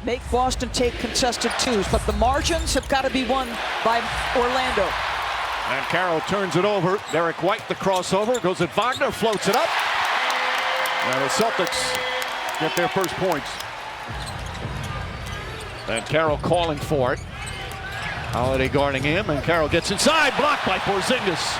make Boston take contested twos, but the margins have got to be won by Orlando. And Carroll turns it over. Derek White, the crossover, goes at Wagner, floats it up. And the Celtics get their first points. And Carroll calling for it. Holiday guarding him, and Carroll gets inside, blocked by Porzingis.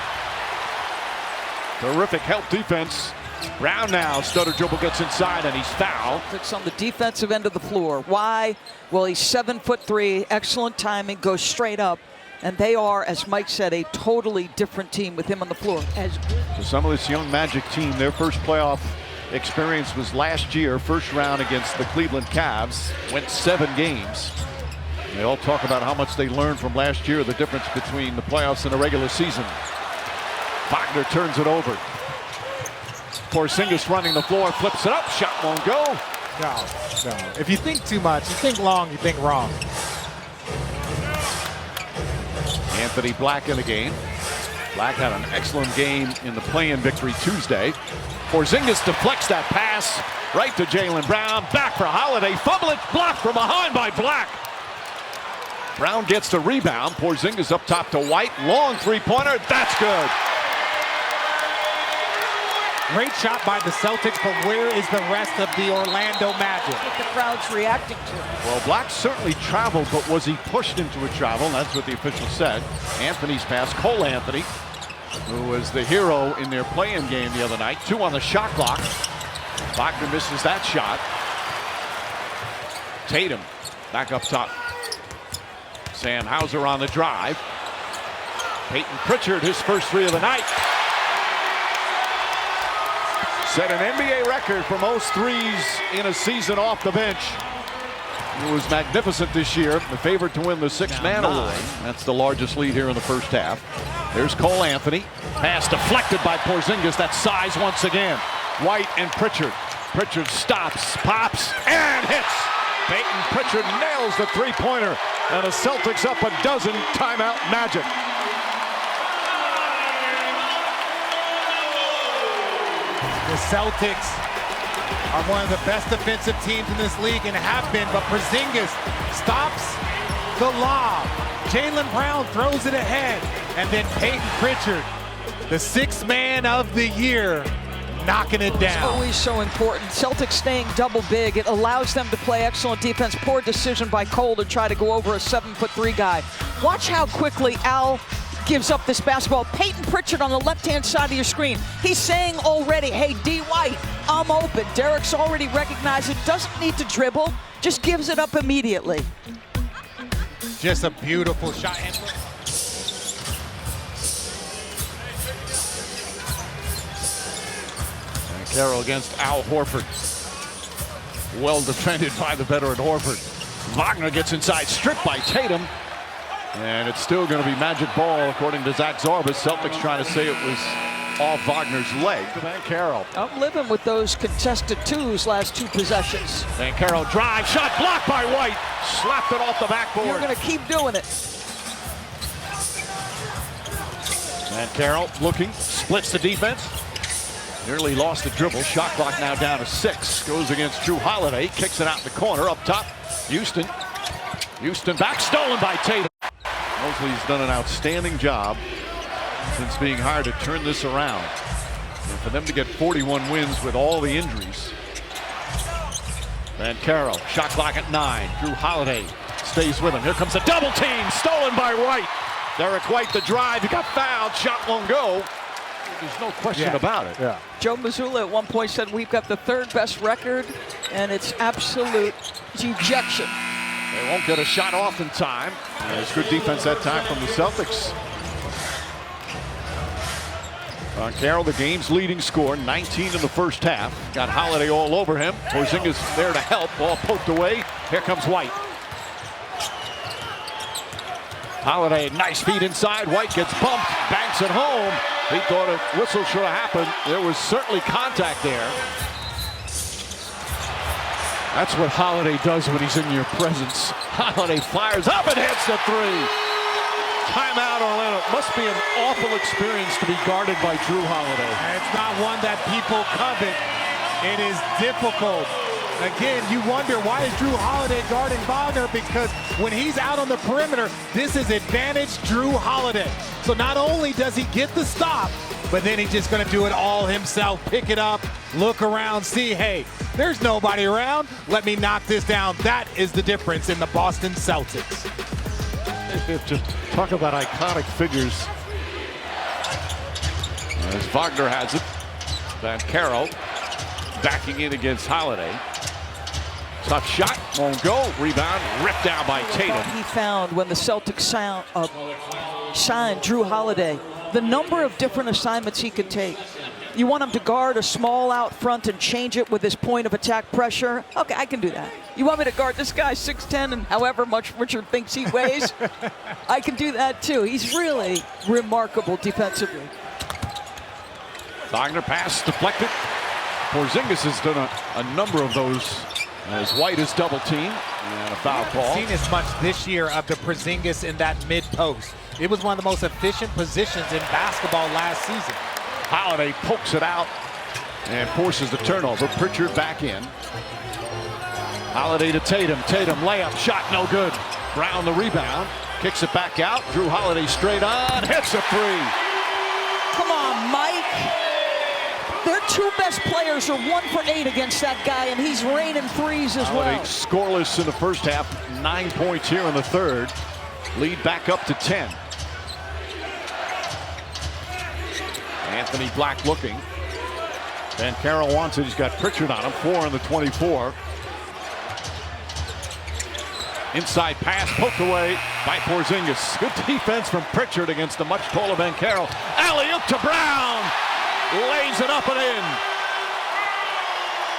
Terrific help defense. Brown now, stutter dribble, gets inside, and he's fouled. It's on the defensive end of the floor. Why? Well, he's 7'3", excellent timing, goes straight up. And they are, as Mike said, a totally different team with him on the floor. For some of this young Magic team, their first playoff experience was last year, first round against the Cleveland Cavs, went 7 games. They all talk about how much they learned from last year, the difference between the playoffs and the regular season. Wagner turns it over. Porzingis running the floor, flips it up, shot won't go. No. If you think too much, you think long, you think wrong. Anthony Black in the game. Black had an excellent game in the play-in victory Tuesday. Porzingis deflects that pass right to Jaylen Brown. Back for Holiday. Fumble it, blocked from behind by Black. Brown gets the rebound. Porzingis up top to White. Long three-pointer. That's good. Great shot by the Celtics, but where is the rest of the Orlando Magic? What the crowd's reacting to. Well, Black certainly traveled, but was he pushed into a travel? That's what the official said. Anthony's pass, Cole Anthony, who was the hero in their play-in game the other night. 2 on the shot clock. Wagner misses that shot. Tatum back up top. Sam Hauser on the drive. Peyton Pritchard, his first 3 of the night. Set an NBA record for most threes in a season off the bench. It was magnificent this year. The favorite to win the 6-man award. That's the largest lead here in the first half. There's Cole Anthony. Pass deflected by Porzingis. That's size once again. White and Pritchard. Pritchard stops, pops, and hits. Peyton Pritchard nails the three-pointer. And the Celtics up a dozen. Timeout Magic. The Celtics are one of the best defensive teams in this league and have been, but Porzingis stops the lob. Jaylen Brown throws it ahead, and then Peyton Pritchard, the 6th man of the year, knocking it down. It's always so important. Celtics staying double big. It allows them to play excellent defense. Poor decision by Cole to try to go over a 7'3" guy. Watch how quickly Al gives up this basketball. Peyton Pritchard on the left-hand side of your screen. He's saying already, hey, D. White, I'm open. Derek's already recognized it. Doesn't need to dribble. Just gives it up immediately. Just a beautiful shot. And Carroll against Al Horford. Well defended by the veteran Horford. Wagner gets inside, stripped by Tatum. And it's still going to be Magic ball, according to Zach Zarbas. Celtics trying to say it was off Wagner's leg. Van Carroll. I'm living with those contested twos last 2 possessions. Van Carroll drive, shot blocked by White. Slapped it off the backboard. You're going to keep doing it. Van Carroll looking, splits the defense. Nearly lost the dribble. Shot clock now down to 6. Goes against Jrue Holiday. Kicks it out in the corner. Up top, Houston. Houston back, stolen by Tatum. Mosley's done an outstanding job since being hired to turn this around. And for them to get 41 wins with all the injuries. Van Carroll, shot clock at 9. Jrue Holiday stays with him. Here comes a double team, stolen by White. Derek White, the drive, he got fouled, shot won't go. There's no question about it. Yeah. Joe Mazzulla at one point said we've got the 3rd best record, and it's absolute dejection. They won't get a shot off in time. And it's good defense that time from the Celtics. Carroll, the game's leading scorer, 19 in the first half. Got Holiday all over him. Porzingis there to help. Ball poked away. Here comes White. Holiday, nice feed inside. White gets bumped, banks it home. He thought a whistle should have happened. There was certainly contact there. That's what Holiday does when he's in your presence. Holiday fires up and hits the 3. Timeout, Orlando. It must be an awful experience to be guarded by Jrue Holiday. And it's not one that people covet. It is difficult Again, you wonder, why is Jrue Holiday guarding Wagner? Because when he's out on the perimeter, this is advantage Jrue Holiday. So not only does he get the stop, but then he's just going to do it all himself. Pick it up, look around, see, hey, there's nobody around. Let me knock this down. That is the difference in the Boston Celtics. Just talk about iconic figures. As Wagner has it, Banchero backing in against Holiday. Tough shot, won't go. Rebound, ripped down by Tatum. He found when the Celtics signed Jrue Holiday, the number of different assignments he could take. You want him to guard a small out front and change it with his point of attack pressure? Okay, I can do that. You want me to guard this guy 6'10" and however much Richard thinks he weighs? I can do that too. He's really remarkable defensively. Wagner pass deflected. Porzingis has done a number of those as White is double teamed and a foul call. Seen as much this year of the Porzingis in that mid post. It was one of the most efficient positions in basketball last season. Holiday pokes it out and forces the turnover. Pritchard back in. Holiday to Tatum. Tatum layup, shot no good. Brown the rebound, kicks it back out. Jrue Holiday straight on, hits a three. Come on, Mike. Their two best players are 1 for 8 against that guy, and he's raining threes as Holiday well. scoreless in the first half, 9 points here in the third. Lead back up to 10. Anthony Black looking. Banchero wants it. He's got Pritchard on him. 4 in the 24. Inside pass poked away by Porzingis. Good defense from Pritchard against the much taller Banchero. Alley-oop to Brown. Lays it up and in.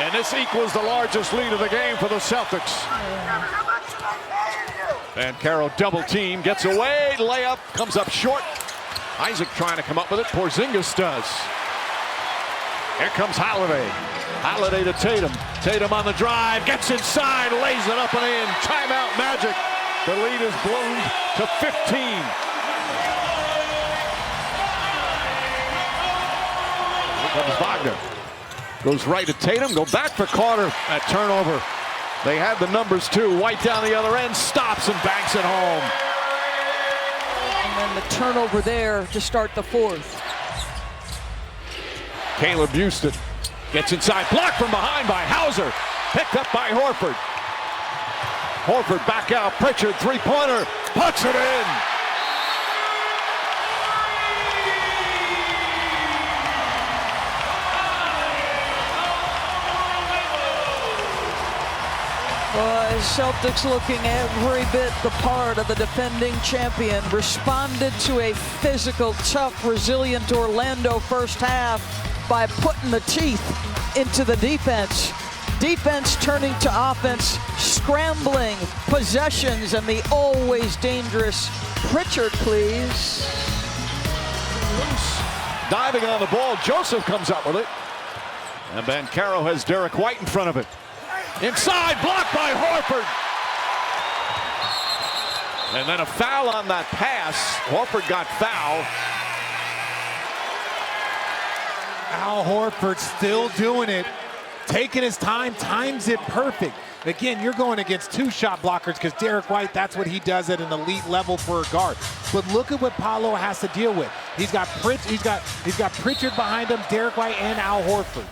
And this equals the largest lead of the game for the Celtics. Banchero double team, gets away, layup, comes up short. Isaac trying to come up with it, Porzingis does. Here comes Holiday. Holiday to Tatum. Tatum on the drive, gets inside, lays it up and in. Timeout Magic. The lead is blown to 15. Here comes Wagner. Goes right to Tatum, go back for Carter at turnover. They had the numbers too. White down the other end, stops and banks it home. And then the turnover there to start the fourth. Caleb Houston gets inside, blocked from behind by Hauser. Picked up by Horford. Horford back out, Pritchard, three-pointer, puts it in. Boy, Celtics looking every bit the part of the defending champion. Responded to a physical, tough, resilient Orlando first half by putting the teeth into the defense. Defense turning to offense, scrambling possessions, and the always dangerous Pritchard, please. Diving on the ball, Joseph comes up with it. And Banchero has Derek White in front of it. Inside, blocked by Horford. And then a foul on that pass. Horford got fouled. Al Horford still doing it. Taking his time, times it perfect. Again, you're going against two shot blockers because Derek White, that's what he does at an elite level for a guard. But look at what Paolo has to deal with. He's got Pritchard behind him, Derek White and Al Horford.